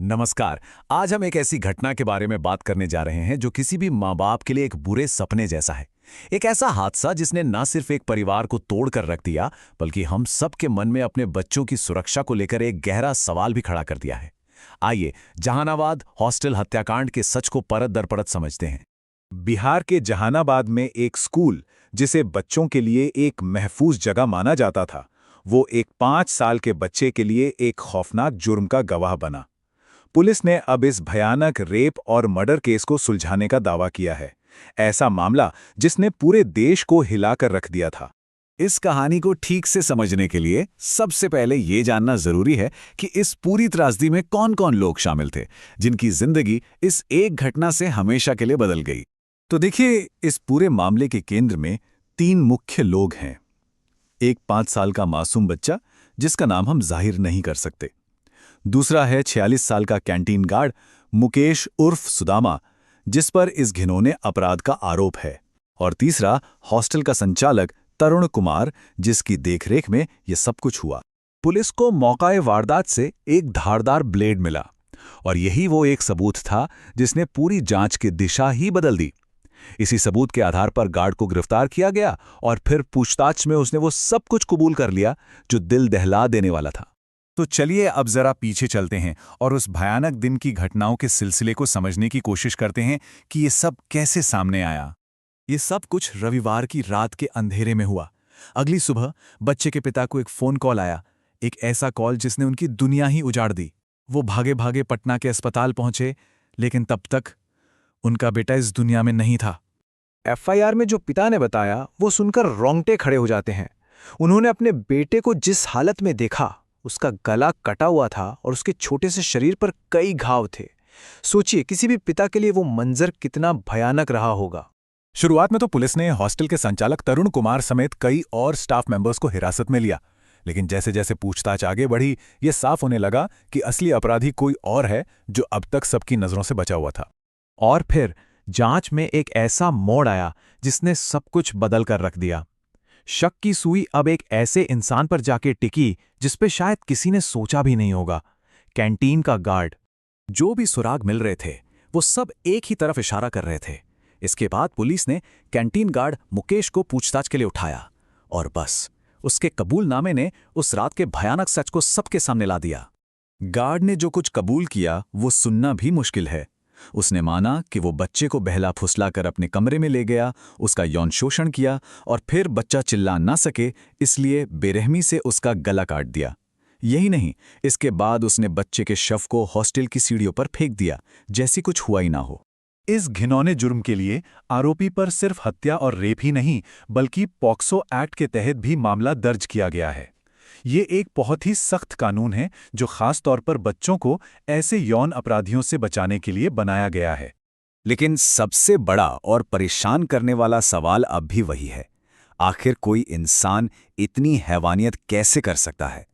नमस्कार। आज हम एक ऐसी घटना के बारे में बात करने जा रहे हैं जो किसी भी माँ बाप के लिए एक बुरे सपने जैसा है। एक ऐसा हादसा जिसने न सिर्फ एक परिवार को तोड़ कर रख दिया, बल्कि हम सबके मन में अपने बच्चों की सुरक्षा को लेकर एक गहरा सवाल भी खड़ा कर दिया है। आइए जहानाबाद हॉस्टल हत्याकांड के सच को परत दर परत समझते हैं। बिहार के जहानाबाद में एक स्कूल, जिसे बच्चों के लिए एक महफूज जगह माना जाता था, वो एक 5 साल के बच्चे के लिए एक खौफनाक जुर्म का गवाह बना। पुलिस ने अब इस भयानक रेप और मर्डर केस को सुलझाने का दावा किया है। ऐसा मामला जिसने पूरे देश को हिलाकर रख दिया था। इस कहानी को ठीक से समझने के लिए सबसे पहले ये जानना जरूरी है कि इस पूरी त्रासदी में कौन-कौन लोग शामिल थे, जिनकी जिंदगी इस एक घटना से हमेशा के लिए बदल गई। तो देखिए, इस पूरे मामले के केंद्र में 3 मुख्य लोग हैं। एक 5 साल का मासूम बच्चा, जिसका नाम हम जाहिर नहीं कर सकते। दूसरा है 46 साल का कैंटीन गार्ड मुकेश उर्फ सुदामा, जिस पर इस घिनौने अपराध का आरोप है। और तीसरा हॉस्टल का संचालक तरुण कुमार, जिसकी देखरेख में यह सब कुछ हुआ। पुलिस को मौकाए वारदात से एक धारदार ब्लेड मिला, और यही वो एक सबूत था जिसने पूरी जांच की दिशा ही बदल दी। इसी सबूत के आधार पर गार्ड को गिरफ्तार किया गया और फिर पूछताछ में उसने वो सब कुछ कबूल कर लिया जो दिल दहला देने वाला था। तो चलिए अब जरा पीछे चलते हैं और उस भयानक दिन की घटनाओं के सिलसिले को समझने की कोशिश करते हैं कि ये सब कैसे सामने आया। ये सब कुछ रविवार की रात के अंधेरे में हुआ। अगली सुबह बच्चे के पिता को एक फोन कॉल आया, एक ऐसा कॉल जिसने उनकी दुनिया ही उजाड़ दी। वो भागे भागे पटना के अस्पताल पहुंचे, लेकिन तब तक उनका बेटा इस दुनिया में नहीं था। एफआईआर में जो पिता ने बताया वो सुनकर रोंगटे खड़े हो जाते हैं। उन्होंने अपने बेटे को जिस हालत में देखा, उसका गला कटा हुआ था और उसके छोटे से शरीर पर कई घाव थे। सोचिए, किसी भी पिता के लिए वो मंजर कितना भयानक रहा होगा। शुरुआत में तो पुलिस ने हॉस्टल के संचालक तरुण कुमार समेत कई और स्टाफ मेंबर्स को हिरासत में लिया, लेकिन जैसे जैसे पूछताछ आगे बढ़ी, ये साफ होने लगा कि असली अपराधी कोई और है जो अब तक सबकी नजरों से बचा हुआ था। और फिर जांच में एक ऐसा मोड़ आया जिसने सब कुछ बदल कर रख दिया। शक की सुई अब एक ऐसे इंसान पर जाके टिकी जिस पे शायद किसी ने सोचा भी नहीं होगा, कैंटीन का गार्ड। जो भी सुराग मिल रहे थे वो सब एक ही तरफ इशारा कर रहे थे। इसके बाद पुलिस ने कैंटीन गार्ड मुकेश को पूछताछ के लिए उठाया, और बस उसके कबूलनामे ने उस रात के भयानक सच को सबके सामने ला दिया। गार्ड ने जो कुछ कबूल किया वो सुनना भी मुश्किल है। उसने माना कि वो बच्चे को बहला फुसलाकर अपने कमरे में ले गया, उसका यौन शोषण किया और फिर बच्चा चिल्ला ना सके इसलिए बेरहमी से उसका गला काट दिया। यही नहीं, इसके बाद उसने बच्चे के शव को हॉस्टल की सीढ़ियों पर फेंक दिया, जैसी कुछ हुआ ही ना हो। इस घिनौने जुर्म के लिए आरोपी पर सिर्फ हत्या और रेप ही नहीं, बल्कि पॉक्सो एक्ट के तहत भी मामला दर्ज किया गया है। ये एक बहुत ही सख्त कानून है जो खास तौर पर बच्चों को ऐसे यौन अपराधियों से बचाने के लिए बनाया गया है। लेकिन सबसे बड़ा और परेशान करने वाला सवाल अब भी वही है, आखिर कोई इंसान इतनी हैवानियत कैसे कर सकता है?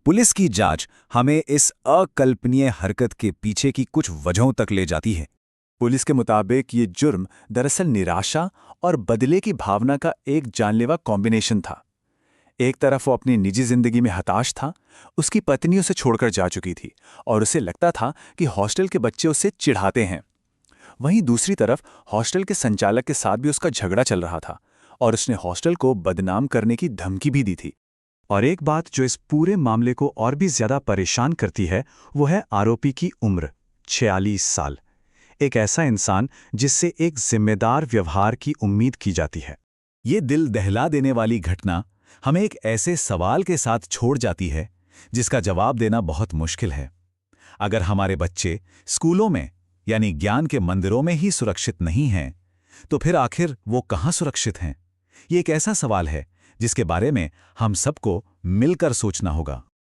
पुलिस की जांच हमें इस अकल्पनीय हरकत के पीछे की कुछ वजहों तक ले जाती है। पुलिस के मुताबिक ये जुर्म दरअसल निराशा और बदले की भावना का एक जानलेवा कॉम्बिनेशन था। एक तरफ वो अपनी निजी जिंदगी में हताश था, उसकी पत्नी उसे छोड़कर जा चुकी थी और उसे लगता था कि हॉस्टल के बच्चे उसे चिढ़ाते हैं। वहीं दूसरी तरफ हॉस्टल के संचालक के साथ भी उसका झगड़ा चल रहा था और उसने हॉस्टल को बदनाम करने की धमकी भी दी थी। और एक बात जो इस पूरे मामले को और भी ज्यादा परेशान करती है वो है आरोपी की उम्र, 46 साल। एक ऐसा इंसान जिससे एक जिम्मेदार व्यवहार की उम्मीद की जाती है। ये दिल दहला देने वाली घटना हमें एक ऐसे सवाल के साथ छोड़ जाती है जिसका जवाब देना बहुत मुश्किल है। अगर हमारे बच्चे स्कूलों में यानी ज्ञान के मंदिरों में ही सुरक्षित नहीं हैं, तो फिर आखिर वो कहाँ सुरक्षित हैं? ये एक ऐसा सवाल है जिसके बारे में हम सबको मिलकर सोचना होगा।